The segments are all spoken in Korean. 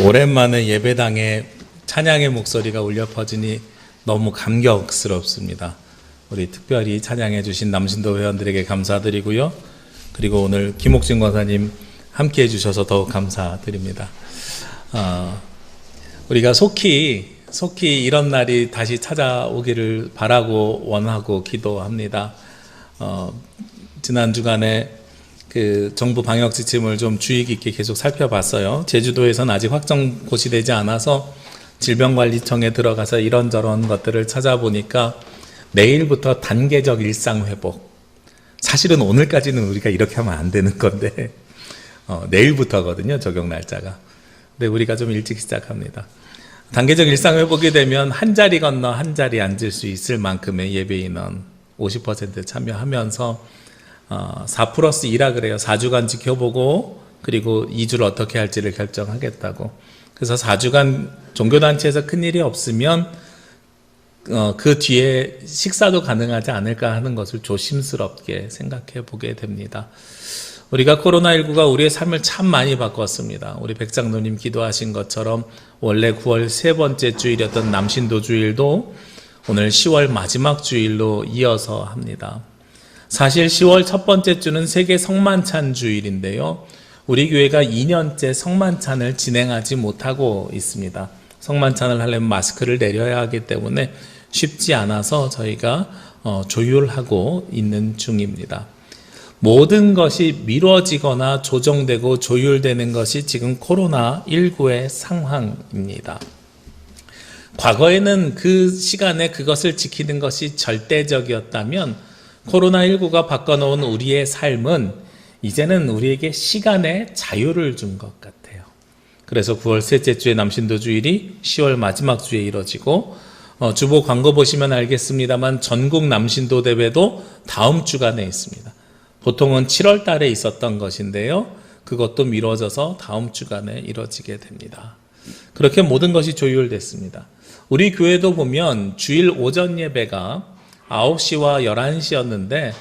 오랜만에 예배당에 찬양의 목소리가 울려 퍼지니 너무 감격스럽습니다. 우리 특별히 찬양해 주신 남신도 회원들에게 감사드리고요. 그리고 오늘 김옥진 권사님 함께 해주셔서 더욱 감사드립니다. 우리가 속히 이런 날이 다시 찾아오기를 바라고 원하고 기도합니다. 지난 주간에 그 정부 방역 지침을 좀 주의 깊게 계속 살펴봤어요. 제주도에서는 아직 확정 고시되지 않아서 질병관리청에 들어가서 이런저런 것들을 찾아보니까 내일부터 단계적 일상 회복. 사실은 오늘까지는 우리가 이렇게 하면 안 되는 건데 내일부터거든요, 적용 날짜가. 근데 우리가 좀 일찍 시작합니다. 단계적 일상 회복이 되면 한 자리 건너 한 자리 앉을 수 있을 만큼의 예배 인원 50% 참여하면서 4+2라 그래요. 4주간 지켜보고 그리고 2주를 어떻게 할지를 결정하겠다고. 그래서 4주간 종교단체에서 큰일이 없으면 그 뒤에 식사도 가능하지 않을까 하는 것을 조심스럽게 생각해 보게 됩니다. 우리가 코로나19가 우리의 삶을 참 많이 바꿨습니다. 우리 백장로님 기도하신 것처럼 원래 9월 세 번째 주일이었던 남신도 주일도 오늘 10월 마지막 주일로 이어서 합니다. 사실 10월 첫 번째 주는 세계 성만찬 주일인데요. 우리 교회가 2년째 성만찬을 진행하지 못하고 있습니다. 성만찬을 하려면 마스크를 내려야 하기 때문에 쉽지 않아서 저희가 조율하고 있는 중입니다. 모든 것이 미뤄지거나 조정되고 조율되는 것이 지금 코로나19의 상황입니다. 과거에는 그 시간에 그것을 지키는 것이 절대적이었다면 코로나19가 바꿔놓은 우리의 삶은 이제는 우리에게 시간의 자유를 준 것 같아요. 그래서 9월 셋째 주의 남신도 주일이 10월 마지막 주에 이뤄지고 주보 광고 보시면 알겠습니다만 전국 남신도 대회도 다음 주간에 있습니다. 보통은 7월 달에 있었던 것인데요. 그것도 미뤄져서 다음 주간에 이뤄지게 됩니다. 그렇게 모든 것이 조율됐습니다. 우리 교회도 보면 주일 오전 예배가 9시와 11시였는데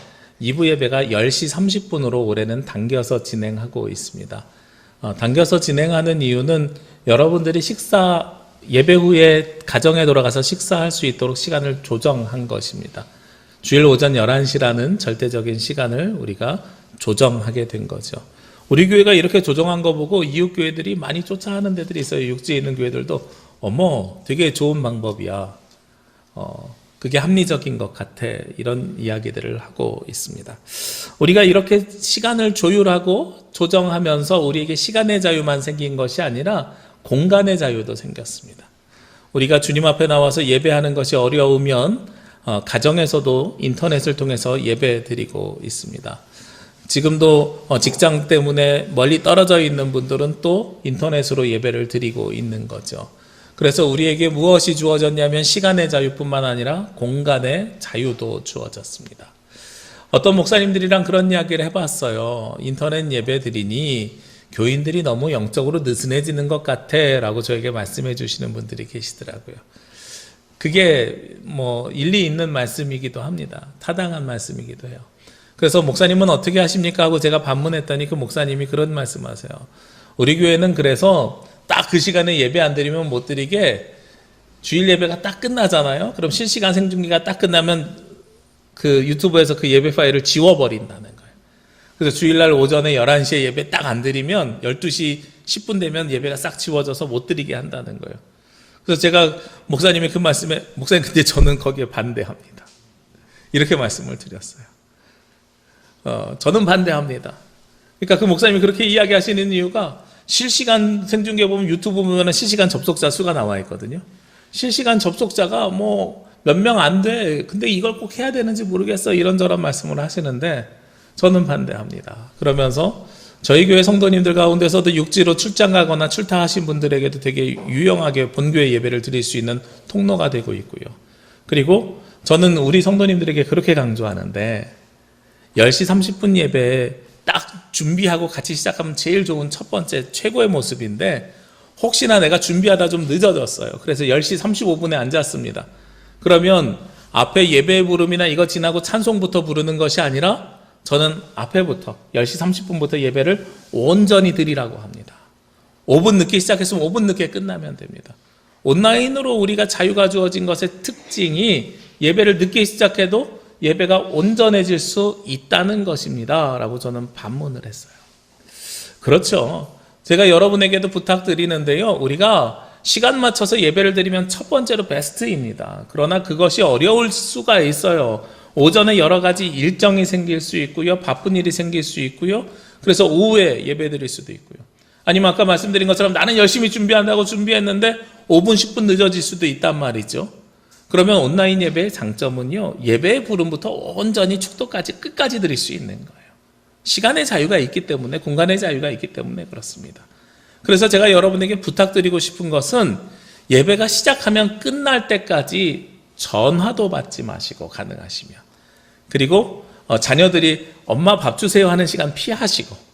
2부 예배가 10시 30분으로 올해는 당겨서 진행하고 있습니다. 당겨서 진행하는 이유는 여러분들이 예배 후에 가정에 돌아가서 식사할 수 있도록 시간을 조정한 것입니다. 주일 오전 11시라는 절대적인 시간을 우리가 조정하게 된 거죠. 우리 교회가 이렇게 조정한 거 보고 이웃 교회들이 많이 쫓아하는 데들이 있어요. 육지에 있는 교회들도 어머 되게 좋은 방법이야. 그게 합리적인 것 같아. 이런 이야기들을 하고 있습니다. 우리가 이렇게 시간을 조율하고 조정하면서 우리에게 시간의 자유만 생긴 것이 아니라 공간의 자유도 생겼습니다. 우리가 주님 앞에 나와서 예배하는 것이 어려우면 가정에서도 인터넷을 통해서 예배 드리고 있습니다. 지금도 직장 때문에 멀리 떨어져 있는 분들은 또 인터넷으로 예배를 드리고 있는 거죠. 그래서 우리에게 무엇이 주어졌냐면 시간의 자유뿐만 아니라 공간의 자유도 주어졌습니다. 어떤 목사님들이랑 그런 이야기를 해봤어요. 인터넷 예배 드리니 교인들이 너무 영적으로 느슨해지는 것 같아 라고 저에게 말씀해 주시는 분들이 계시더라고요. 그게 일리 있는 말씀이기도 합니다. 타당한 말씀이기도 해요. 그래서 목사님은 어떻게 하십니까 하고 제가 반문했더니 그 목사님이 그런 말씀하세요. 우리 교회는 그래서 딱 그 시간에 예배 안 드리면 못 드리게 주일 예배가 딱 끝나잖아요. 그럼 실시간 생중계가 딱 끝나면 그 유튜브에서 그 예배 파일을 지워버린다는 거예요. 그래서 주일날 오전에 11시에 예배 딱 안 드리면 12시 10분 되면 예배가 싹 지워져서 못 드리게 한다는 거예요. 그래서 제가 목사님이 그 말씀에 목사님 근데 저는 거기에 반대합니다. 이렇게 말씀을 드렸어요. 저는 반대합니다. 그러니까 그 목사님이 그렇게 이야기하시는 이유가 실시간 생중계 보면 유튜브 보면 실시간 접속자 수가 나와 있거든요. 실시간 접속자가 몇 명 안 돼. 근데 이걸 꼭 해야 되는지 모르겠어. 이런저런 말씀을 하시는데 저는 반대합니다. 그러면서 저희 교회 성도님들 가운데서도 육지로 출장 가거나 출타하신 분들에게도 되게 유용하게 본교회 예배를 드릴 수 있는 통로가 되고 있고요. 그리고 저는 우리 성도님들에게 그렇게 강조하는데 10시 30분 예배에 딱 준비하고 같이 시작하면 제일 좋은 첫 번째 최고의 모습인데 혹시나 내가 준비하다 좀 늦어졌어요. 그래서 10시 35분에 앉았습니다. 그러면 앞에 예배 부름이나 이거 지나고 찬송부터 부르는 것이 아니라 저는 앞에부터 10시 30분부터 예배를 온전히 드리라고 합니다. 5분 늦게 시작했으면 5분 늦게 끝나면 됩니다. 온라인으로 우리가 자유가 주어진 것의 특징이 예배를 늦게 시작해도 예배가 온전해질 수 있다는 것입니다 라고 저는 반문을 했어요. 그렇죠. 제가 여러분에게도 부탁드리는데요, 우리가 시간 맞춰서 예배를 드리면 첫 번째로 베스트입니다. 그러나 그것이 어려울 수가 있어요. 오전에 여러 가지 일정이 생길 수 있고요, 바쁜 일이 생길 수 있고요, 그래서 오후에 예배 드릴 수도 있고요. 아니면 아까 말씀드린 것처럼 나는 열심히 준비한다고 준비했는데 5분 10분 늦어질 수도 있단 말이죠. 그러면 온라인 예배의 장점은요, 예배의 부름부터 온전히 축도까지 끝까지 드릴 수 있는 거예요. 시간의 자유가 있기 때문에, 공간의 자유가 있기 때문에 그렇습니다. 그래서 제가 여러분에게 부탁드리고 싶은 것은 예배가 시작하면 끝날 때까지 전화도 받지 마시고, 가능하시면, 그리고 자녀들이 엄마 밥 주세요 하는 시간 피하시고,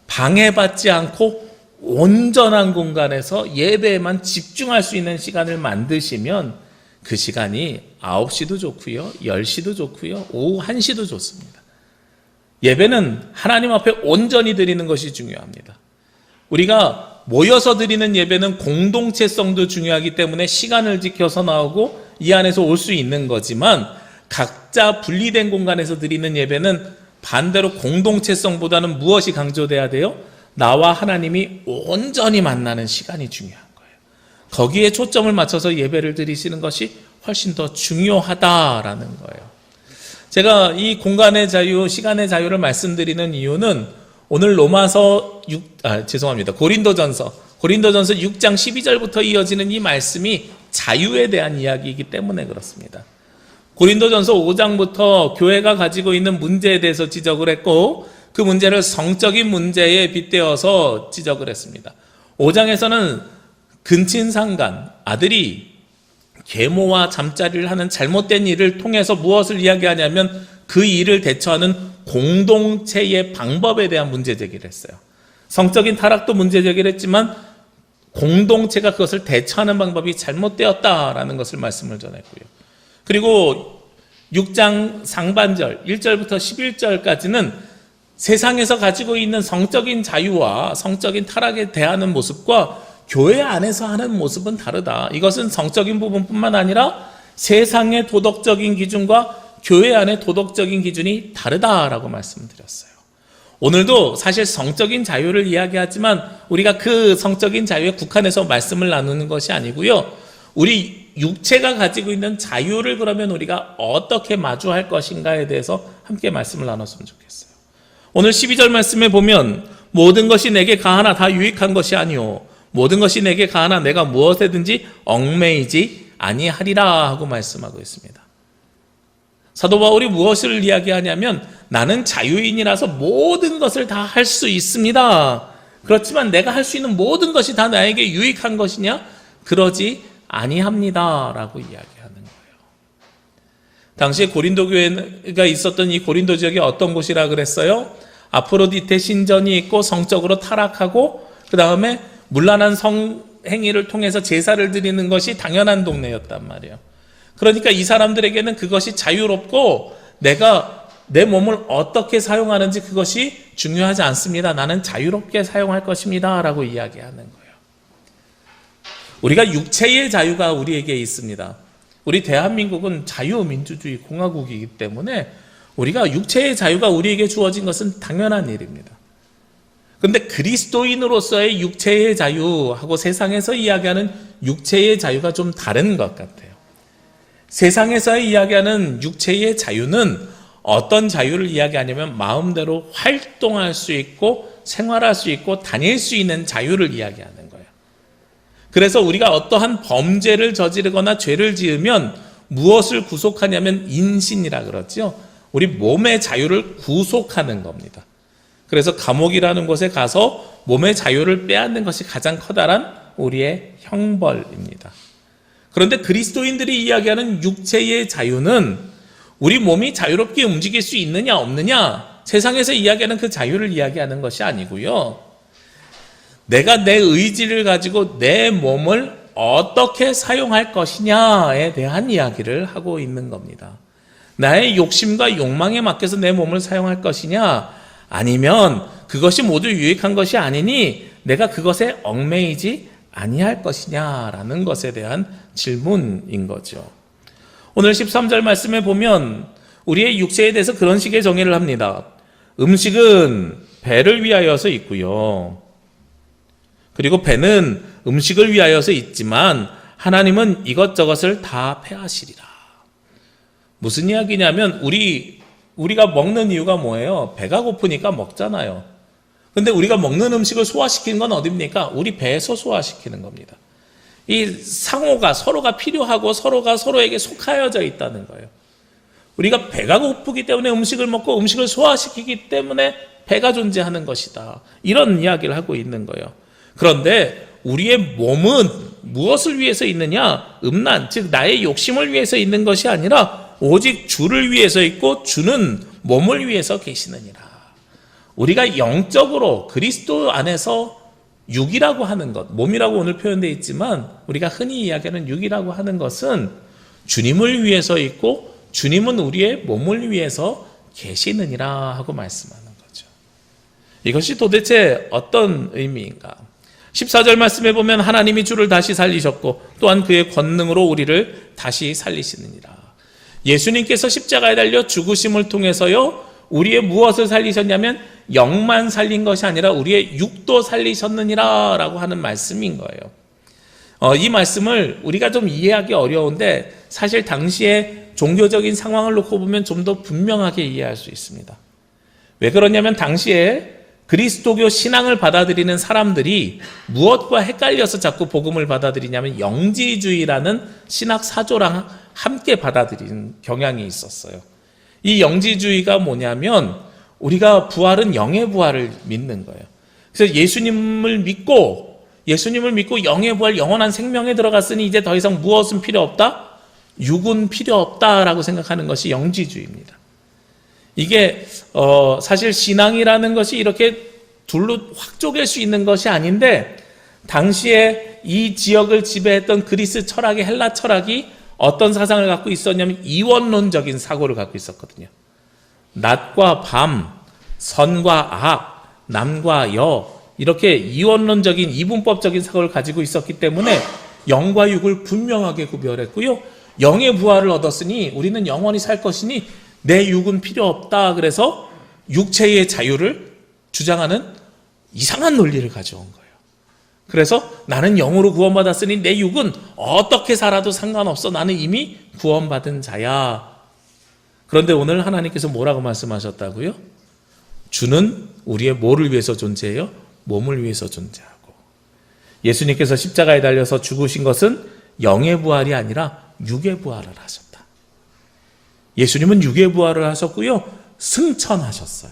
방해받지 않고 온전한 공간에서 예배에만 집중할 수 있는 시간을 만드시면 그 시간이 9시도 좋고요, 10시도 좋고요, 오후 1시도 좋습니다. 예배는 하나님 앞에 온전히 드리는 것이 중요합니다. 우리가 모여서 드리는 예배는 공동체성도 중요하기 때문에 시간을 지켜서 나오고 이 안에서 올 수 있는 거지만, 각자 분리된 공간에서 드리는 예배는 반대로 공동체성보다는 무엇이 강조돼야 돼요? 나와 하나님이 온전히 만나는 시간이 중요한 거예요. 거기에 초점을 맞춰서 예배를 드리시는 것이 훨씬 더 중요하다라는 거예요. 제가 이 공간의 자유, 시간의 자유를 말씀드리는 이유는 오늘 고린도전서 6장 12절부터 이어지는 이 말씀이 자유에 대한 이야기이기 때문에 그렇습니다. 고린도전서 5장부터 교회가 가지고 있는 문제에 대해서 지적을 했고, 그 문제를 성적인 문제에 빗대어서 지적을 했습니다. 5장에서는 근친상간, 아들이 계모와 잠자리를 하는 잘못된 일을 통해서 무엇을 이야기하냐면 그 일을 대처하는 공동체의 방법에 대한 문제 제기를 했어요. 성적인 타락도 문제 제기를 했지만 공동체가 그것을 대처하는 방법이 잘못되었다라는 것을 말씀을 전했고요. 그리고 6장 상반절 1절부터 11절까지는 세상에서 가지고 있는 성적인 자유와 성적인 타락에 대하는 모습과 교회 안에서 하는 모습은 다르다. 이것은 성적인 부분뿐만 아니라 세상의 도덕적인 기준과 교회 안의 도덕적인 기준이 다르다라고 말씀드렸어요. 오늘도 사실 성적인 자유를 이야기하지만 우리가 그 성적인 자유에 국한해서 말씀을 나누는 것이 아니고요, 우리 육체가 가지고 있는 자유를 그러면 우리가 어떻게 마주할 것인가에 대해서 함께 말씀을 나눴으면 좋겠어요. 오늘 12절 말씀에 보면 모든 것이 내게 가하나 다 유익한 것이 아니오, 모든 것이 내게 가하나 내가 무엇에든지 얽매이지 아니하리라 하고 말씀하고 있습니다. 사도 바울이 무엇을 이야기하냐면 나는 자유인이라서 모든 것을 다 할 수 있습니다. 그렇지만 내가 할 수 있는 모든 것이 다 나에게 유익한 것이냐? 그러지 아니합니다 라고 이야기하는 거예요. 당시에 고린도 교회가 있었던 이 고린도 지역이 어떤 곳이라 그랬어요? 아프로디테 신전이 있고 성적으로 타락하고 그 다음에 문란한 성행위를 통해서 제사를 드리는 것이 당연한 동네였단 말이에요. 그러니까 이 사람들에게는 그것이 자유롭고 내가 내 몸을 어떻게 사용하는지 그것이 중요하지 않습니다. 나는 자유롭게 사용할 것입니다 라고 이야기하는 거예요. 우리가 육체의 자유가 우리에게 있습니다. 우리 대한민국은 자유민주주의 공화국이기 때문에 우리가 육체의 자유가 우리에게 주어진 것은 당연한 일입니다. 그런데 그리스도인으로서의 육체의 자유하고 세상에서 이야기하는 육체의 자유가 좀 다른 것 같아요. 세상에서 이야기하는 육체의 자유는 어떤 자유를 이야기하냐면 마음대로 활동할 수 있고 생활할 수 있고 다닐 수 있는 자유를 이야기하는 거예요. 그래서 우리가 어떠한 범죄를 저지르거나 죄를 지으면 무엇을 구속하냐면 인신이라 그러죠. 우리 몸의 자유를 구속하는 겁니다. 그래서 감옥이라는 곳에 가서 몸의 자유를 빼앗는 것이 가장 커다란 우리의 형벌입니다. 그런데 그리스도인들이 이야기하는 육체의 자유는 우리 몸이 자유롭게 움직일 수 있느냐 없느냐, 세상에서 이야기하는 그 자유를 이야기하는 것이 아니고요, 내가 내 의지를 가지고 내 몸을 어떻게 사용할 것이냐에 대한 이야기를 하고 있는 겁니다. 나의 욕심과 욕망에 맡겨서 내 몸을 사용할 것이냐, 아니면 그것이 모두 유익한 것이 아니니 내가 그것에 얽매이지 아니할 것이냐라는 것에 대한 질문인 거죠. 오늘 13절 말씀에 보면 우리의 육체에 대해서 그런 식의 정의를 합니다. 음식은 배를 위하여서 있고요. 그리고 배는 음식을 위하여서 있지만 하나님은 이것저것을 다 패하시리라. 무슨 이야기냐면 우리가 먹는 이유가 뭐예요? 배가 고프니까 먹잖아요. 근데 우리가 먹는 음식을 소화시키는 건 어딥니까? 우리 배에서 소화시키는 겁니다. 이 상호가 서로가 필요하고 서로가 서로에게 속하여져 있다는 거예요. 우리가 배가 고프기 때문에 음식을 먹고 음식을 소화시키기 때문에 배가 존재하는 것이다. 이런 이야기를 하고 있는 거예요. 그런데 우리의 몸은 무엇을 위해서 있느냐? 음란, 즉 나의 욕심을 위해서 있는 것이 아니라 오직 주를 위해서 있고 주는 몸을 위해서 계시느니라. 우리가 영적으로 그리스도 안에서 육이라고 하는 것, 몸이라고 오늘 표현되어 있지만 우리가 흔히 이야기하는 육이라고 하는 것은 주님을 위해서 있고 주님은 우리의 몸을 위해서 계시느니라 하고 말씀하는 거죠. 이것이 도대체 어떤 의미인가? 14절 말씀에 보면 하나님이 주를 다시 살리셨고 또한 그의 권능으로 우리를 다시 살리시느니라. 예수님께서 십자가에 달려 죽으심을 통해서요, 우리의 무엇을 살리셨냐면 영만 살린 것이 아니라 우리의 육도 살리셨느니라 라고 하는 말씀인 거예요. 이 말씀을 우리가 좀 이해하기 어려운데 사실 당시에 종교적인 상황을 놓고 보면 좀 더 분명하게 이해할 수 있습니다. 왜 그러냐면 당시에 그리스도교 신앙을 받아들이는 사람들이 무엇과 헷갈려서 자꾸 복음을 받아들이냐면 영지주의라는 신학 사조랑 함께 받아들이는 경향이 있었어요. 이 영지주의가 뭐냐면 우리가 부활은 영의 부활을 믿는 거예요. 그래서 예수님을 믿고 영의 부활, 영원한 생명에 들어갔으니 이제 더 이상 무엇은 필요 없다? 육은 필요 없다라고 생각하는 것이 영지주의입니다. 이게 사실 신앙이라는 것이 이렇게 둘로 확 쪼갤 수 있는 것이 아닌데 당시에 이 지역을 지배했던 그리스 철학의 헬라 철학이 어떤 사상을 갖고 있었냐면 이원론적인 사고를 갖고 있었거든요. 낮과 밤, 선과 악, 남과 여 이렇게 이원론적인 이분법적인 사고를 가지고 있었기 때문에 영과 육을 분명하게 구별했고요. 영의 부활을 얻었으니 우리는 영원히 살 것이니 내 육은 필요 없다. 그래서 육체의 자유를 주장하는 이상한 논리를 가져온 거예요. 그래서 나는 영으로 구원받았으니 내 육은 어떻게 살아도 상관없어. 나는 이미 구원받은 자야. 그런데 오늘 하나님께서 뭐라고 말씀하셨다고요? 주는 우리의 뭐를 위해서 존재해요? 몸을 위해서 존재하고. 예수님께서 십자가에 달려서 죽으신 것은 영의 부활이 아니라 육의 부활을 하셨다. 예수님은 육의 부활을 하셨고요. 승천하셨어요.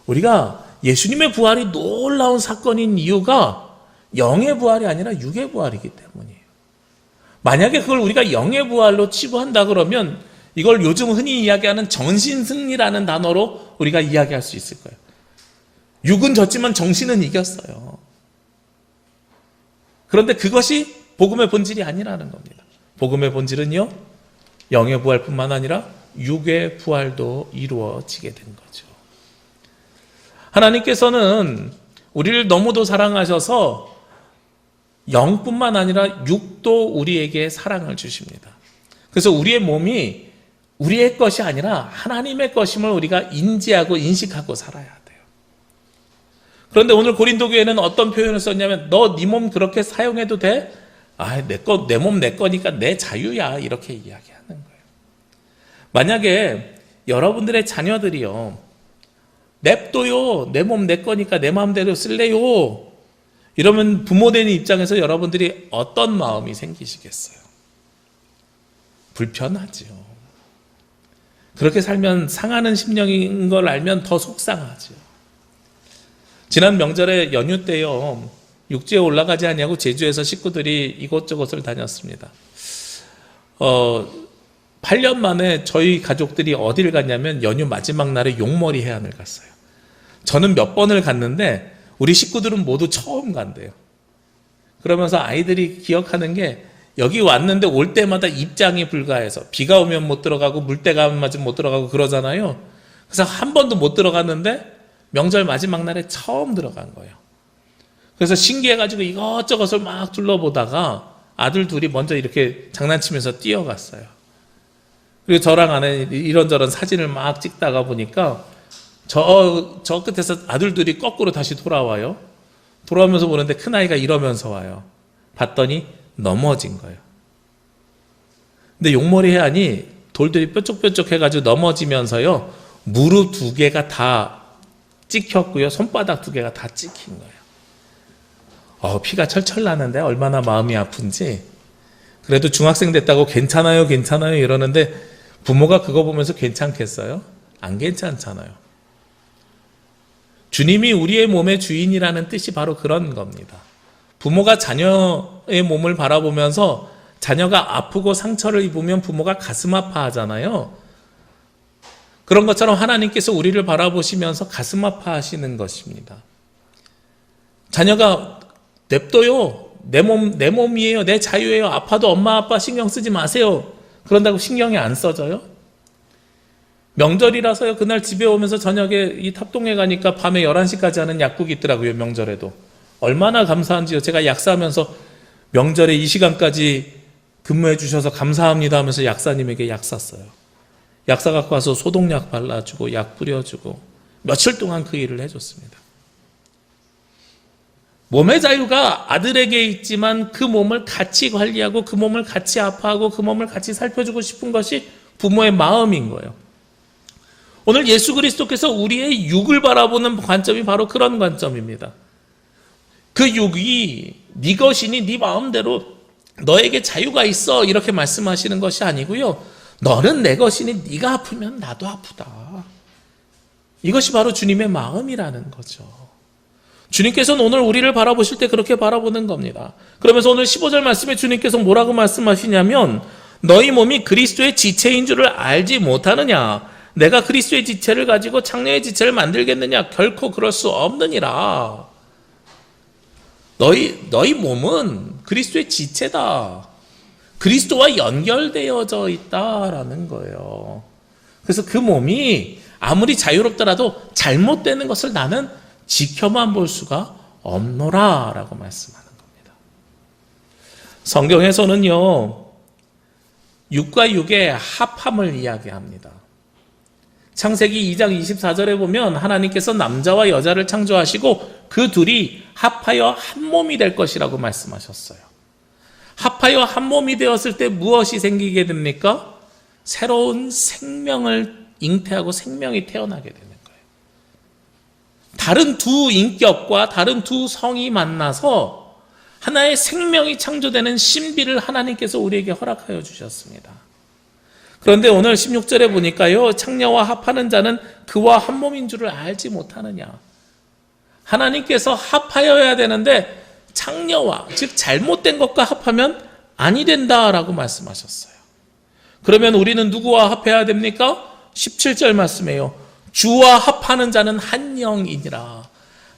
우리가 예수님의 부활이 놀라운 사건인 이유가 영의 부활이 아니라 육의 부활이기 때문이에요. 만약에 그걸 우리가 영의 부활로 치부한다 그러면 이걸 요즘 흔히 이야기하는 정신승리라는 단어로 우리가 이야기할 수 있을 거예요. 육은 졌지만 정신은 이겼어요. 그런데 그것이 복음의 본질이 아니라는 겁니다. 복음의 본질은요, 영의 부활뿐만 아니라 육의 부활도 이루어지게 된 거죠. 하나님께서는 우리를 너무도 사랑하셔서 영뿐만 아니라 육도 우리에게 사랑을 주십니다. 그래서 우리의 몸이 우리의 것이 아니라 하나님의 것임을 우리가 인지하고 인식하고 살아야 돼요. 그런데 오늘 고린도 교회는 어떤 표현을 썼냐면 너 네 몸 그렇게 사용해도 돼? 내 몸 내 거니까 내 자유야. 이렇게 이야기하는 거예요. 만약에 여러분들의 자녀들이요, 냅둬요. 내 몸 내 거니까 내 마음대로 쓸래요. 이러면 부모 되는 입장에서 여러분들이 어떤 마음이 생기시겠어요? 불편하죠. 그렇게 살면 상하는 심령인 걸 알면 더 속상하죠. 지난 명절에 연휴 때요, 육지에 올라가지 않냐고 제주에서 식구들이 이곳저곳을 다녔습니다. 8년 만에 저희 가족들이 어디를 갔냐면 연휴 마지막 날에 용머리 해안을 갔어요. 저는 몇 번을 갔는데 우리 식구들은 모두 처음 간대요. 그러면서 아이들이 기억하는 게 여기 왔는데 올 때마다 입장이 불가해서 비가 오면 못 들어가고 물때가 맞으면 못 들어가고 그러잖아요. 그래서 한 번도 못 들어갔는데 명절 마지막 날에 처음 들어간 거예요. 그래서 신기해가지고 이것저것을 막 둘러보다가 아들 둘이 먼저 이렇게 장난치면서 뛰어갔어요. 그리고 저랑 아내 이런저런 사진을 막 찍다가 보니까 저 끝에서 아들 둘이 거꾸로 다시 돌아와요. 돌아오면서 보는데 큰아이가 이러면서 와요. 봤더니 넘어진 거예요. 근데 용머리 해안이 돌들이 뾰족뾰족 해가지고 넘어지면서요, 무릎 2개가 다 찍혔고요, 손바닥 2개가 다 찍힌 거예요. 피가 철철 나는데 얼마나 마음이 아픈지. 그래도 중학생 됐다고 괜찮아요 괜찮아요 이러는데 부모가 그거 보면서 괜찮겠어요? 안 괜찮잖아요. 주님이 우리의 몸의 주인이라는 뜻이 바로 그런 겁니다. 부모가 자녀의 몸을 바라보면서 자녀가 아프고 상처를 입으면 부모가 가슴 아파하잖아요. 그런 것처럼 하나님께서 우리를 바라보시면서 가슴 아파하시는 것입니다. 자녀가 냅둬요. 내 몸이에요. 내 자유예요. 아파도 엄마 아빠 신경 쓰지 마세요. 그런다고 신경이 안 써져요? 명절이라서요. 그날 집에 오면서 저녁에 이 탑동에 가니까 밤에 11시까지 하는 약국이 있더라고요. 명절에도. 얼마나 감사한지요. 제가 약사하면서 명절에 이 시간까지 근무해 주셔서 감사합니다 하면서 약사님에게 약 샀어요. 약사 갖고 와서 소독약 발라주고 약 뿌려주고 며칠 동안 그 일을 해줬습니다. 몸의 자유가 아들에게 있지만 그 몸을 같이 관리하고 그 몸을 같이 아파하고 그 몸을 같이 살펴주고 싶은 것이 부모의 마음인 거예요. 오늘 예수 그리스도께서 우리의 육을 바라보는 관점이 바로 그런 관점입니다. 그 육이 네 것이니 네 마음대로 너에게 자유가 있어 이렇게 말씀하시는 것이 아니고요. 너는 내 것이니 네가 아프면 나도 아프다. 이것이 바로 주님의 마음이라는 거죠. 주님께서는 오늘 우리를 바라보실 때 그렇게 바라보는 겁니다. 그러면서 오늘 15절 말씀에 주님께서 뭐라고 말씀하시냐면 너희 몸이 그리스도의 지체인 줄을 알지 못하느냐. 내가 그리스도의 지체를 가지고 창녀의 지체를 만들겠느냐. 결코 그럴 수 없느니라. 너희 몸은 그리스도의 지체다. 그리스도와 연결되어져 있다라는 거예요. 그래서 그 몸이 아무리 자유롭더라도 잘못되는 것을 나는 지켜만 볼 수가 없노라 라고 말씀하는 겁니다. 성경에서는요, 육과 육의 합함을 이야기합니다. 창세기 2장 24절에 보면 하나님께서 남자와 여자를 창조하시고 그 둘이 합하여 한 몸이 될 것이라고 말씀하셨어요. 합하여 한 몸이 되었을 때 무엇이 생기게 됩니까? 새로운 생명을 잉태하고 생명이 태어나게 되는 거예요. 다른 두 인격과 다른 두 성이 만나서 하나의 생명이 창조되는 신비를 하나님께서 우리에게 허락하여 주셨습니다. 그런데 오늘 16절에 보니까요, 창녀와 합하는 자는 그와 한 몸인 줄을 알지 못하느냐. 하나님께서 합하여야 되는데 창녀와, 즉 잘못된 것과 합하면 아니 된다라고 말씀하셨어요. 그러면 우리는 누구와 합해야 됩니까? 17절 말씀이에요. 주와 합하는 자는 한 영이니라.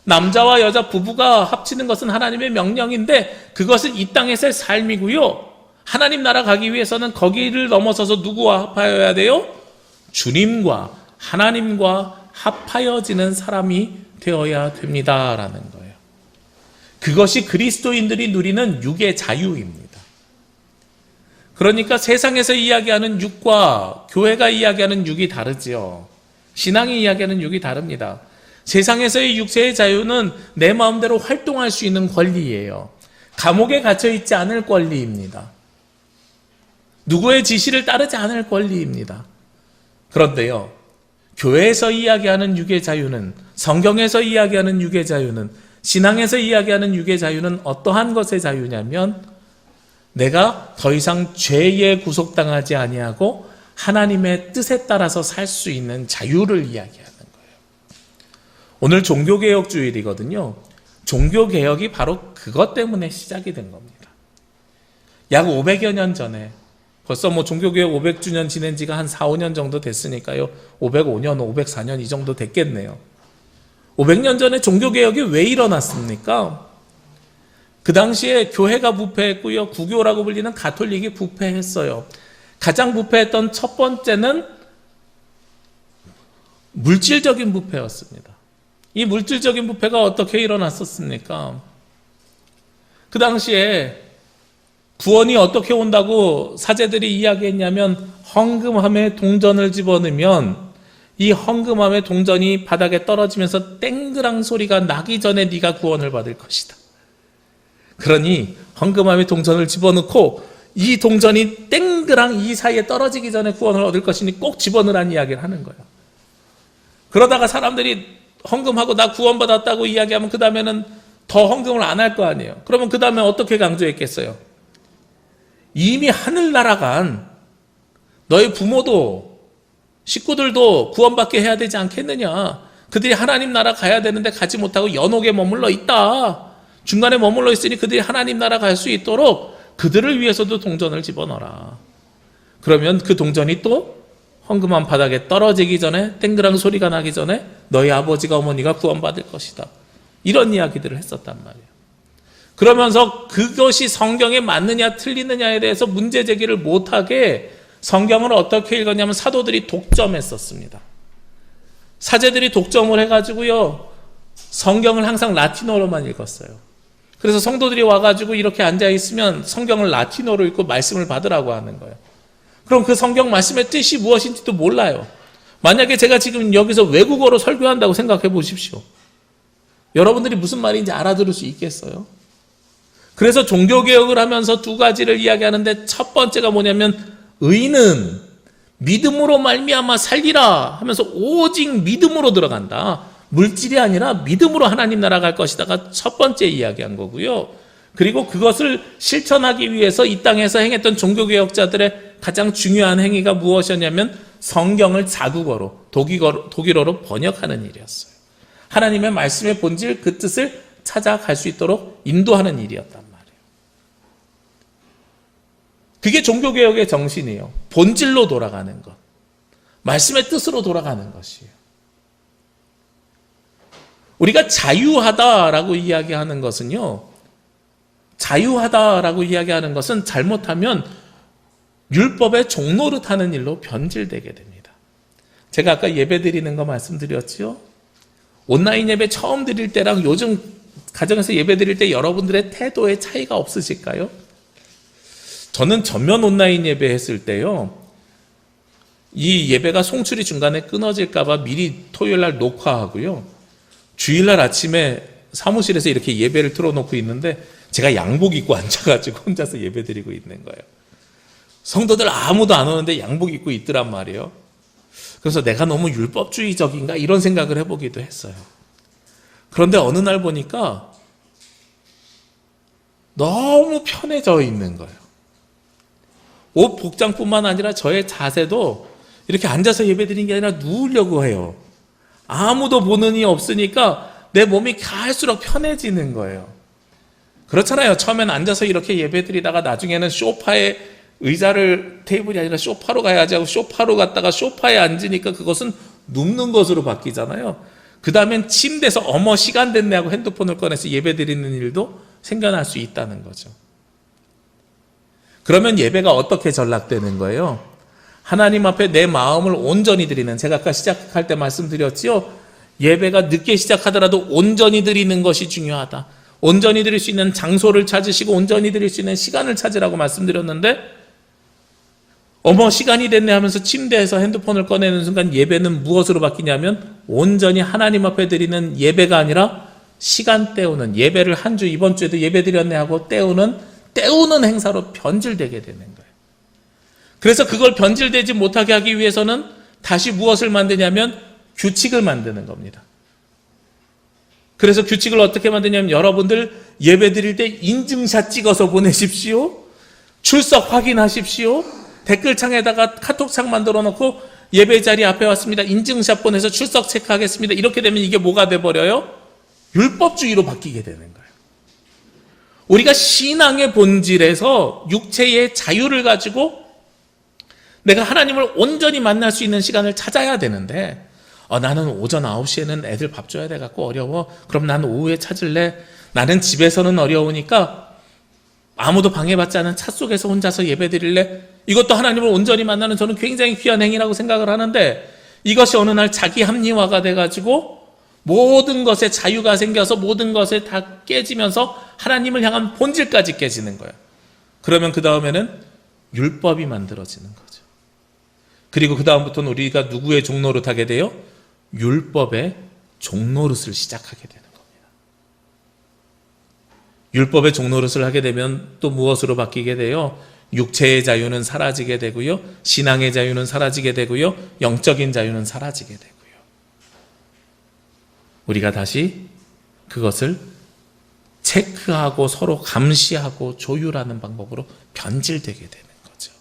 남자와 여자 부부가 합치는 것은 하나님의 명령인데 그것은 이 땅에서의 삶이고요. 하나님 나라 가기 위해서는 거기를 넘어서서 누구와 합하여야 돼요? 주님과 하나님과 합하여지는 사람이 되어야 됩니다라는 거예요. 그것이 그리스도인들이 누리는 육의 자유입니다. 그러니까 세상에서 이야기하는 육과 교회가 이야기하는 육이 다르지요. 신앙이 이야기하는 육이 다릅니다. 세상에서의 육체의 자유는 내 마음대로 활동할 수 있는 권리예요. 감옥에 갇혀 있지 않을 권리입니다. 누구의 지시를 따르지 않을 권리입니다. 그런데요, 교회에서 이야기하는 육의 자유는, 성경에서 이야기하는 육의 자유는, 신앙에서 이야기하는 육의 자유는 어떠한 것의 자유냐면 내가 더 이상 죄에 구속당하지 아니하고 하나님의 뜻에 따라서 살 수 있는 자유를 이야기하는 거예요. 오늘 종교개혁 주일이거든요. 종교개혁이 바로 그것 때문에 시작이 된 겁니다. 약 500여 년 전에, 벌써 종교개혁 500주년 지낸 지가 한 4, 5년 정도 됐으니까요. 505년, 504년 이 정도 됐겠네요. 500년 전에 종교개혁이 왜 일어났습니까? 그 당시에 교회가 부패했고요. 구교라고 불리는 가톨릭이 부패했어요. 가장 부패했던 첫 번째는 물질적인 부패였습니다. 이 물질적인 부패가 어떻게 일어났었습니까? 그 당시에 구원이 어떻게 온다고 사제들이 이야기했냐면 헌금함에 동전을 집어넣으면 이 헌금함의 동전이 바닥에 떨어지면서 땡그랑 소리가 나기 전에 네가 구원을 받을 것이다. 그러니 헌금함에 동전을 집어넣고 이 동전이 땡그랑 이 사이에 떨어지기 전에 구원을 얻을 것이니 꼭 집어넣으라는 이야기를 하는 거예요. 그러다가 사람들이 헌금하고 나 구원받았다고 이야기하면 그 다음에는 더 헌금을 안 할 거 아니에요. 그러면 그 다음에 어떻게 강조했겠어요? 이미 하늘 날아간 너희 부모도 식구들도 구원받게 해야 되지 않겠느냐. 그들이 하나님 나라 가야 되는데 가지 못하고 연옥에 머물러 있다. 중간에 머물러 있으니 그들이 하나님 나라 갈 수 있도록 그들을 위해서도 동전을 집어넣어라. 그러면 그 동전이 또 헌금함 바닥에 떨어지기 전에 땡그랑 소리가 나기 전에 너희 아버지가 어머니가 구원받을 것이다. 이런 이야기들을 했었단 말이에요. 그러면서 그것이 성경에 맞느냐 틀리느냐에 대해서 문제 제기를 못하게 성경을 어떻게 읽었냐면 사도들이 독점했었습니다. 사제들이 독점을 해가지고요, 성경을 항상 라틴어로만 읽었어요. 그래서 성도들이 와가지고 이렇게 앉아있으면 성경을 라틴어로 읽고 말씀을 받으라고 하는 거예요. 그럼 그 성경 말씀의 뜻이 무엇인지도 몰라요. 만약에 제가 지금 여기서 외국어로 설교한다고 생각해 보십시오. 여러분들이 무슨 말인지 알아들을 수 있겠어요? 그래서 종교개혁을 하면서 두 가지를 이야기하는데 첫 번째가 뭐냐면 의인은 믿음으로 말미암아 살리라 하면서 오직 믿음으로 들어간다. 물질이 아니라 믿음으로 하나님 나라 갈 것이다가 첫 번째 이야기한 거고요. 그리고 그것을 실천하기 위해서 이 땅에서 행했던 종교개혁자들의 가장 중요한 행위가 무엇이었냐면 성경을 자국어로 독일어로 번역하는 일이었어요. 하나님의 말씀의 본질 그 뜻을 찾아갈 수 있도록 인도하는 일이었단 말이에요. 그게 종교개혁의 정신이에요. 본질로 돌아가는 것. 말씀의 뜻으로 돌아가는 것이에요. 우리가 자유하다라고 이야기하는 것은요, 자유하다라고 이야기하는 것은 잘못하면 율법의 종노릇하는 일로 변질되게 됩니다. 제가 아까 예배 드리는 거 말씀드렸죠? 온라인 예배 처음 드릴 때랑 요즘 가정에서 예배 드릴 때 여러분들의 태도에 차이가 없으실까요? 저는 전면 온라인 예배 했을 때요, 이 예배가 송출이 중간에 끊어질까봐 미리 토요일 날 녹화하고요, 주일날 아침에 사무실에서 이렇게 예배를 틀어놓고 있는데 제가 양복 입고 앉아가지고 혼자서 예배 드리고 있는 거예요. 성도들 아무도 안 오는데 양복 입고 있더란 말이에요. 그래서 내가 너무 율법주의적인가 이런 생각을 해보기도 했어요. 그런데 어느 날 보니까 너무 편해져 있는 거예요. 옷 복장뿐만 아니라 저의 자세도 이렇게 앉아서 예배드리는 게 아니라 누우려고 해요. 아무도 보는 이 없으니까 내 몸이 갈수록 편해지는 거예요. 그렇잖아요. 처음엔 앉아서 이렇게 예배드리다가 나중에는 소파에 의자를 테이블이 아니라 소파로 가야지 하고 소파로 갔다가 소파에 앉으니까 그것은 눕는 것으로 바뀌잖아요. 그 다음엔 침대에서 어머 시간 됐네 하고 핸드폰을 꺼내서 예배드리는 일도 생겨날 수 있다는 거죠. 그러면 예배가 어떻게 전락되는 거예요? 하나님 앞에 내 마음을 온전히 드리는, 제가 아까 시작할 때 말씀드렸지요. 예배가 늦게 시작하더라도 온전히 드리는 것이 중요하다. 온전히 드릴 수 있는 장소를 찾으시고 온전히 드릴 수 있는 시간을 찾으라고 말씀드렸는데, 어머 시간이 됐네 하면서 침대에서 핸드폰을 꺼내는 순간 예배는 무엇으로 바뀌냐면 온전히 하나님 앞에 드리는 예배가 아니라 시간 때우는, 예배를 한 주 이번 주에도 예배 드렸네 하고 때우는 행사로 변질되게 되는 거예요. 그래서 그걸 변질되지 못하게 하기 위해서는 다시 무엇을 만드냐면 규칙을 만드는 겁니다. 그래서 규칙을 어떻게 만드냐면 여러분들 예배 드릴 때 인증샷 찍어서 보내십시오. 출석 확인하십시오. 댓글창에다가 카톡창 만들어 놓고 예배 자리 앞에 왔습니다. 인증샷 보내서 출석 체크하겠습니다. 이렇게 되면 이게 뭐가 돼버려요? 율법주의로 바뀌게 되는 거예요. 우리가 신앙의 본질에서 육체의 자유를 가지고 내가 하나님을 온전히 만날 수 있는 시간을 찾아야 되는데, 나는 오전 9시에는 애들 밥 줘야 돼갖고 어려워. 그럼 나는 오후에 찾을래. 나는 집에서는 어려우니까 아무도 방해받지 않은 차 속에서 혼자서 예배 드릴래. 이것도 하나님을 온전히 만나는 저는 굉장히 귀한 행위라고 생각을 하는데, 이것이 어느 날 자기 합리화가 돼가지고 모든 것에 자유가 생겨서 모든 것에 다 깨지면서 하나님을 향한 본질까지 깨지는 거예요. 그러면 그 다음에는 율법이 만들어지는 거죠. 그리고 그 다음부터는 우리가 누구의 종노릇하게 돼요? 율법의 종노릇을 시작하게 되는 겁니다. 율법의 종노릇을 하게 되면 또 무엇으로 바뀌게 돼요? 육체의 자유는 사라지게 되고요. 신앙의 자유는 사라지게 되고요. 영적인 자유는 사라지게 되고요. 우리가 다시 그것을 체크하고 서로 감시하고 조율하는 방법으로 변질되게 되는 거죠.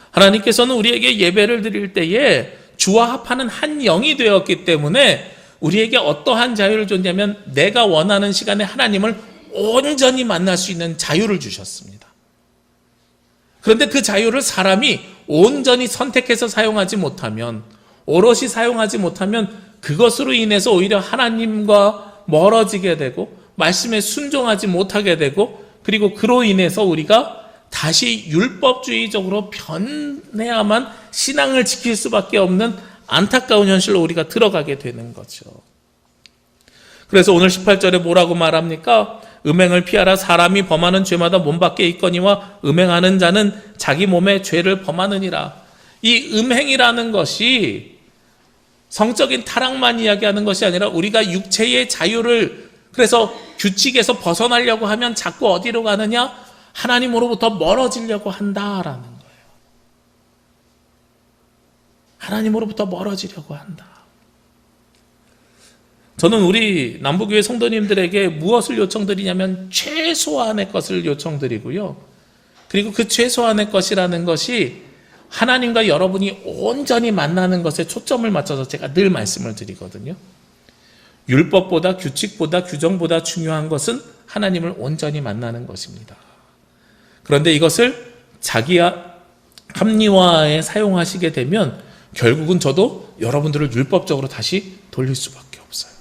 하나님께서는 우리에게 예배를 드릴 때에 주와 합하는 한 영이 되었기 때문에 우리에게 어떠한 자유를 줬냐면 내가 원하는 시간에 하나님을 온전히 만날 수 있는 자유를 주셨습니다. 그런데 그 자유를 사람이 온전히 선택해서 사용하지 못하면, 오롯이 사용하지 못하면 그것으로 인해서 오히려 하나님과 멀어지게 되고 말씀에 순종하지 못하게 되고, 그리고 그로 인해서 우리가 다시 율법주의적으로 변해야만 신앙을 지킬 수밖에 없는 안타까운 현실로 우리가 들어가게 되는 거죠. 그래서 오늘 18절에 뭐라고 말합니까? 음행을 피하라. 사람이 범하는 죄마다 몸 밖에 있거니와 음행하는 자는 자기 몸에 죄를 범하느니라. 이 음행이라는 것이 성적인 타락만 이야기하는 것이 아니라 우리가 육체의 자유를, 그래서 규칙에서 벗어나려고 하면 자꾸 어디로 가느냐? 하나님으로부터 멀어지려고 한다라는 거예요. 하나님으로부터 멀어지려고 한다. 저는 우리 남부교회 성도님들에게 무엇을 요청드리냐면 최소한의 것을 요청드리고요. 그리고 그 최소한의 것이라는 것이 하나님과 여러분이 온전히 만나는 것에 초점을 맞춰서 제가 늘 말씀을 드리거든요. 율법보다, 규칙보다, 규정보다 중요한 것은 하나님을 온전히 만나는 것입니다. 그런데 이것을 자기 합리화에 사용하시게 되면 결국은 저도 여러분들을 율법적으로 다시 돌릴 수밖에 없어요.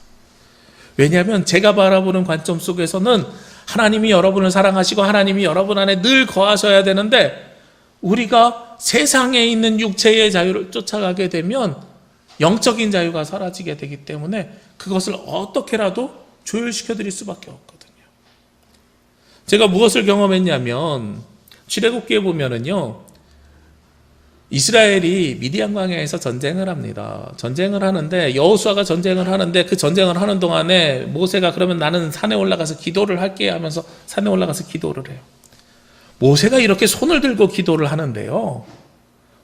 왜냐하면 제가 바라보는 관점 속에서는 하나님이 여러분을 사랑하시고 하나님이 여러분 안에 늘 거하셔야 되는데, 우리가 세상에 있는 육체의 자유를 쫓아가게 되면 영적인 자유가 사라지게 되기 때문에 그것을 어떻게라도 조율시켜 드릴 수밖에 없거든요. 제가 무엇을 경험했냐면, 출애굽기에 보면은요, 이스라엘이 미디안 광야에서 전쟁을 합니다. 전쟁을 하는데, 여호수아가 전쟁을 하는데, 그 전쟁을 하는 동안에 모세가 그러면 나는 산에 올라가서 기도를 할게 하면서 산에 올라가서 기도를 해요. 모세가 이렇게 손을 들고 기도를 하는데요,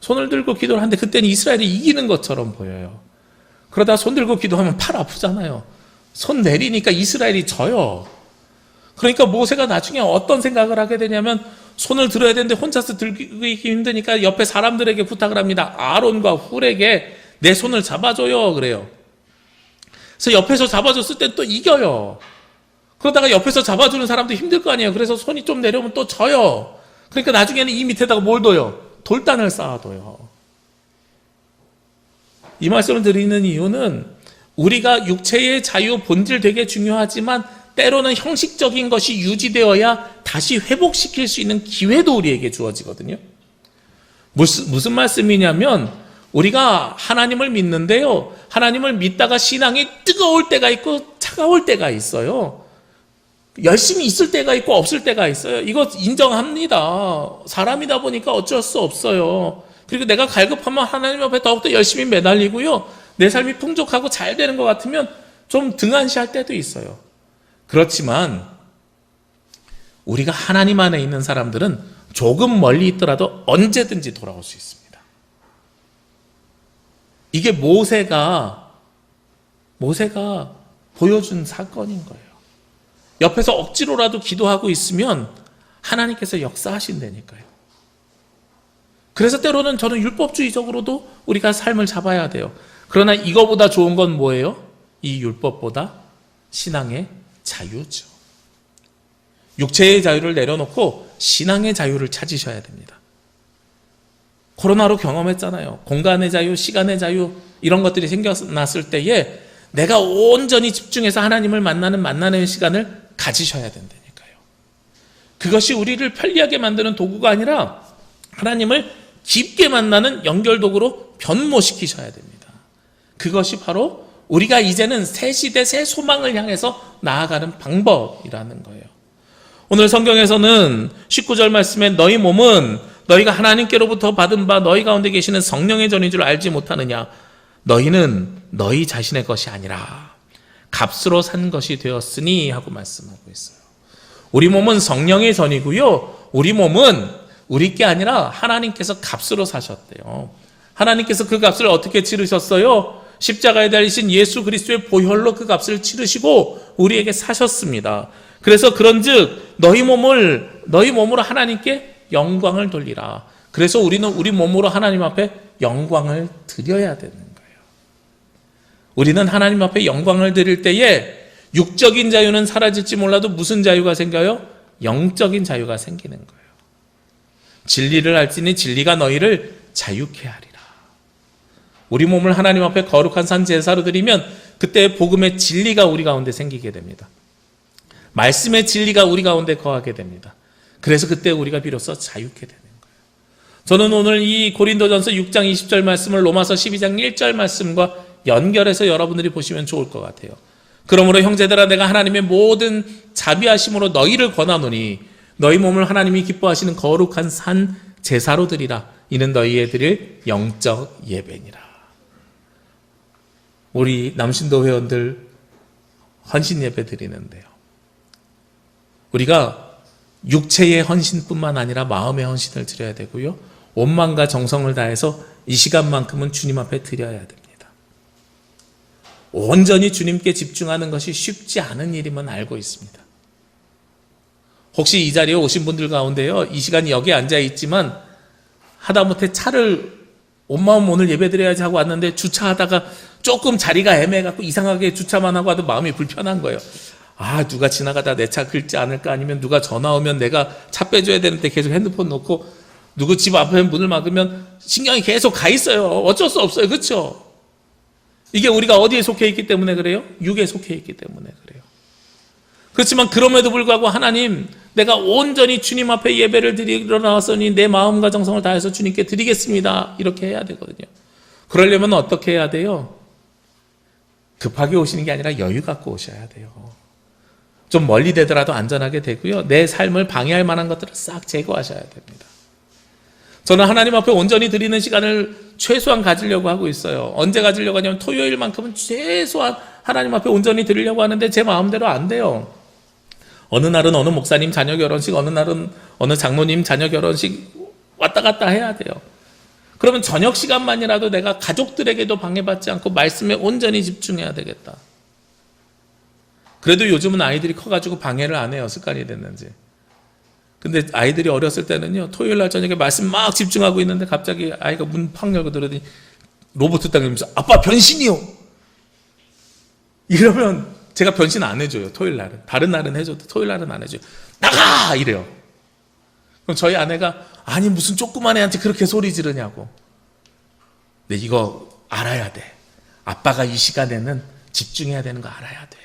손을 들고 기도를 하는데 그때는 이스라엘이 이기는 것처럼 보여요. 그러다 손 들고 기도하면 팔 아프잖아요. 손 내리니까 이스라엘이 져요. 그러니까 모세가 나중에 어떤 생각을 하게 되냐면, 손을 들어야 되는데 혼자서 들기 힘드니까 옆에 사람들에게 부탁을 합니다. 아론과 훌에게 내 손을 잡아줘요 그래요. 그래서 옆에서 잡아줬을 때 또 이겨요. 그러다가 옆에서 잡아주는 사람도 힘들 거 아니에요. 그래서 손이 좀 내려오면 또 져요. 그러니까 나중에는 이 밑에다가 뭘 둬요? 돌단을 쌓아둬요. 이 말씀을 드리는 이유는 우리가 육체의 자유 본질 되게 중요하지만 때로는 형식적인 것이 유지되어야 다시 회복시킬 수 있는 기회도 우리에게 주어지거든요. 무슨 말씀이냐면, 우리가 하나님을 믿는데요, 하나님을 믿다가 신앙이 뜨거울 때가 있고 차가울 때가 있어요. 열심히 있을 때가 있고 없을 때가 있어요. 이거 인정합니다. 사람이다 보니까 어쩔 수 없어요. 그리고 내가 갈급하면 하나님 앞에 더욱더 열심히 매달리고요, 내 삶이 풍족하고 잘 되는 것 같으면 좀 등한시할 때도 있어요. 그렇지만 우리가 하나님 안에 있는 사람들은 조금 멀리 있더라도 언제든지 돌아올 수 있습니다. 이게 모세가 보여준 사건인 거예요. 옆에서 억지로라도 기도하고 있으면 하나님께서 역사하신다니까요. 그래서 때로는 저는 율법주의적으로도 우리가 삶을 잡아야 돼요. 그러나 이거보다 좋은 건 뭐예요? 이 율법보다 신앙의 자유죠. 육체의 자유를 내려놓고 신앙의 자유를 찾으셔야 됩니다. 코로나로 경험했잖아요. 공간의 자유, 시간의 자유, 이런 것들이 생겨났을 때에 내가 온전히 집중해서 하나님을 만나는 시간을 가지셔야 된다니까요. 그것이 우리를 편리하게 만드는 도구가 아니라 하나님을 깊게 만나는 연결도구로 변모시키셔야 됩니다. 그것이 바로 우리가 이제는 새 시대, 새 소망을 향해서 나아가는 방법이라는 거예요. 오늘 성경에서는 19절 말씀에 너희 몸은 너희가 하나님께로부터 받은 바 너희 가운데 계시는 성령의 전인 줄 알지 못하느냐. 너희는 너희 자신의 것이 아니라 값으로 산 것이 되었으니 하고 말씀하고 있어요. 우리 몸은 성령의 전이고요. 우리 몸은 우리 게 아니라 하나님께서 값으로 사셨대요. 하나님께서 그 값을 어떻게 치르셨어요? 십자가에 달리신 예수 그리스도의 보혈로 그 값을 치르시고 우리에게 사셨습니다. 그래서 그런즉 너희 몸으로 하나님께 영광을 돌리라. 그래서 우리는 우리 몸으로 하나님 앞에 영광을 드려야 되는 거예요. 우리는 하나님 앞에 영광을 드릴 때에 육적인 자유는 사라질지 몰라도 무슨 자유가 생겨요? 영적인 자유가 생기는 거예요. 진리를 알지니 진리가 너희를 자유케 하리라. 우리 몸을 하나님 앞에 거룩한 산 제사로 드리면 그때 복음의 진리가 우리 가운데 생기게 됩니다. 말씀의 진리가 우리 가운데 거하게 됩니다. 그래서 그때 우리가 비로소 자유케 되는 거예요. 저는 오늘 이 고린도전서 6장 20절 말씀을 로마서 12장 1절 말씀과 연결해서 여러분들이 보시면 좋을 것 같아요. 그러므로 형제들아 내가 하나님의 모든 자비하심으로 너희를 권하노니 너희 몸을 하나님이 기뻐하시는 거룩한 산 제사로 드리라. 이는 너희의 드릴 영적 예배니라. 우리 남신도 회원들 헌신 예배 드리는데요. 우리가 육체의 헌신뿐만 아니라 마음의 헌신을 드려야 되고요. 온 마음과 정성을 다해서 이 시간만큼은 주님 앞에 드려야 됩니다. 온전히 주님께 집중하는 것이 쉽지 않은 일임은 알고 있습니다. 혹시 이 자리에 오신 분들 가운데요, 이 시간 여기 앉아 있지만 하다못해 차를 온 마음 오늘 예배드려야지 하고 왔는데 주차하다가 조금 자리가 애매해갖고 이상하게 주차만 하고 와도 마음이 불편한 거예요. 아, 누가 지나가다 내 차 긁지 않을까, 아니면 누가 전화 오면 내가 차 빼줘야 되는데 계속 핸드폰 놓고 누구 집 앞에 문을 막으면 신경이 계속 가 있어요. 어쩔 수 없어요. 그렇죠? 이게 우리가 어디에 속해 있기 때문에 그래요? 육에 속해 있기 때문에 그래요. 그렇지만 그럼에도 불구하고 하나님, 내가 온전히 주님 앞에 예배를 드리러 나왔으니 내 마음과 정성을 다해서 주님께 드리겠습니다. 이렇게 해야 되거든요. 그러려면 어떻게 해야 돼요? 급하게 오시는 게 아니라 여유 갖고 오셔야 돼요. 좀 멀리 되더라도 안전하게 되고요. 내 삶을 방해할 만한 것들을 싹 제거하셔야 됩니다. 저는 하나님 앞에 온전히 드리는 시간을 최소한 가지려고 하고 있어요. 언제 가지려고 하냐면 토요일만큼은 최소한 하나님 앞에 온전히 드리려고 하는데 제 마음대로 안 돼요. 어느 날은 어느 목사님 자녀 결혼식, 어느 날은 어느 장로님 자녀 결혼식 왔다 갔다 해야 돼요. 그러면 저녁 시간만이라도 내가 가족들에게도 방해받지 않고 말씀에 온전히 집중해야 되겠다. 그래도 요즘은 아이들이 커가지고 방해를 안 해요. 습관이 됐는지. 근데 아이들이 어렸을 때는요, 토요일 날 저녁에 말씀 막 집중하고 있는데 갑자기 아이가 문 팍 열고 들어오더니 로봇 딱 이러면서 아빠 변신이요! 이러면 제가 변신 안 해줘요. 토요일 날은. 다른 날은 해줘도 토요일 날은 안 해줘요. 나가! 이래요. 그럼 저희 아내가 아니 무슨 조그만 애한테 그렇게 소리 지르냐고. 근데 이거 알아야 돼. 아빠가 이 시간에는 집중해야 되는 거 알아야 돼.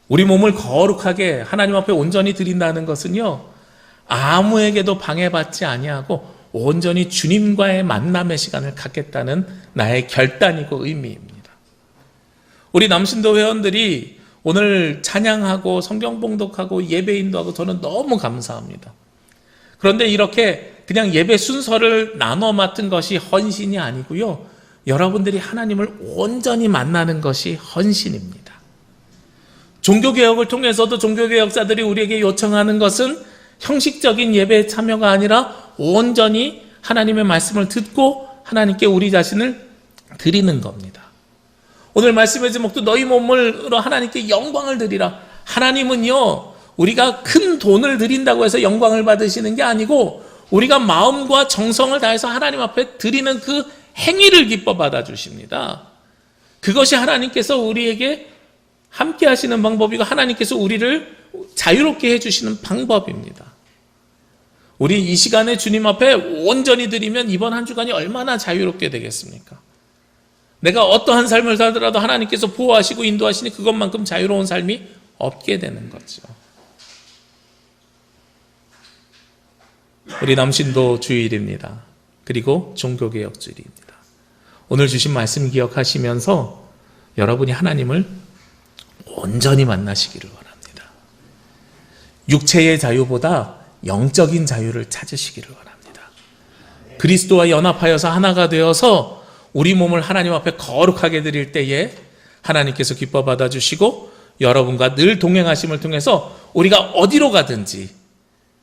우리 몸을 거룩하게 하나님 앞에 온전히 드린다는 것은요, 아무에게도 방해받지 아니하고 온전히 주님과의 만남의 시간을 갖겠다는 나의 결단이고 의미입니다. 우리 남신도 회원들이 오늘 찬양하고 성경 봉독하고 예배 인도하고 저는 너무 감사합니다. 그런데 이렇게 그냥 예배 순서를 나눠 맡은 것이 헌신이 아니고요, 여러분들이 하나님을 온전히 만나는 것이 헌신입니다. 종교개혁을 통해서도 종교개혁자들이 우리에게 요청하는 것은 형식적인 예배에 참여가 아니라 온전히 하나님의 말씀을 듣고 하나님께 우리 자신을 드리는 겁니다. 오늘 말씀의 제목도 너희 몸으로 하나님께 영광을 드리라. 하나님은요, 우리가 큰 돈을 드린다고 해서 영광을 받으시는 게 아니고 우리가 마음과 정성을 다해서 하나님 앞에 드리는 그 행위를 기뻐 받아주십니다. 그것이 하나님께서 우리에게 함께 하시는 방법이고 하나님께서 우리를 자유롭게 해주시는 방법입니다. 우리 이 시간에 주님 앞에 온전히 드리면 이번 한 주간이 얼마나 자유롭게 되겠습니까? 내가 어떠한 삶을 살더라도 하나님께서 보호하시고 인도하시니 그것만큼 자유로운 삶이 없게 되는 거죠. 우리 남신도 주일입니다. 그리고 종교개혁 주일입니다. 오늘 주신 말씀 기억하시면서 여러분이 하나님을 온전히 만나시기를 원합니다. 육체의 자유보다 영적인 자유를 찾으시기를 원합니다. 그리스도와 연합하여서 하나가 되어서 우리 몸을 하나님 앞에 거룩하게 드릴 때에 하나님께서 기뻐 받아주시고 여러분과 늘 동행하심을 통해서 우리가 어디로 가든지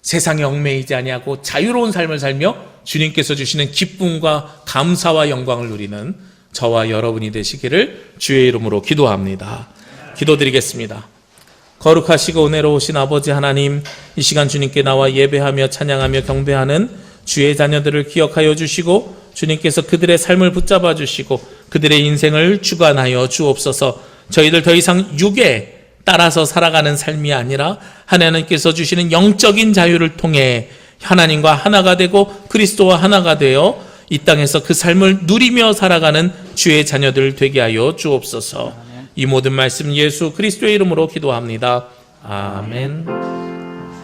세상에 얽매이지 아니하고 자유로운 삶을 살며 주님께서 주시는 기쁨과 감사와 영광을 누리는 저와 여러분이 되시기를 주의 이름으로 기도합니다. 기도드리겠습니다. 거룩하시고 은혜로우신 아버지 하나님, 이 시간 주님께 나와 예배하며 찬양하며 경배하는 주의 자녀들을 기억하여 주시고 주님께서 그들의 삶을 붙잡아 주시고 그들의 인생을 주관하여 주옵소서. 저희들 더 이상 육에 따라서 살아가는 삶이 아니라 하나님께서 주시는 영적인 자유를 통해 하나님과 하나가 되고 그리스도와 하나가 되어 이 땅에서 그 삶을 누리며 살아가는 주의 자녀들 되게 하여 주옵소서. 이 모든 말씀 예수 그리스도의 이름으로 기도합니다. 아멘.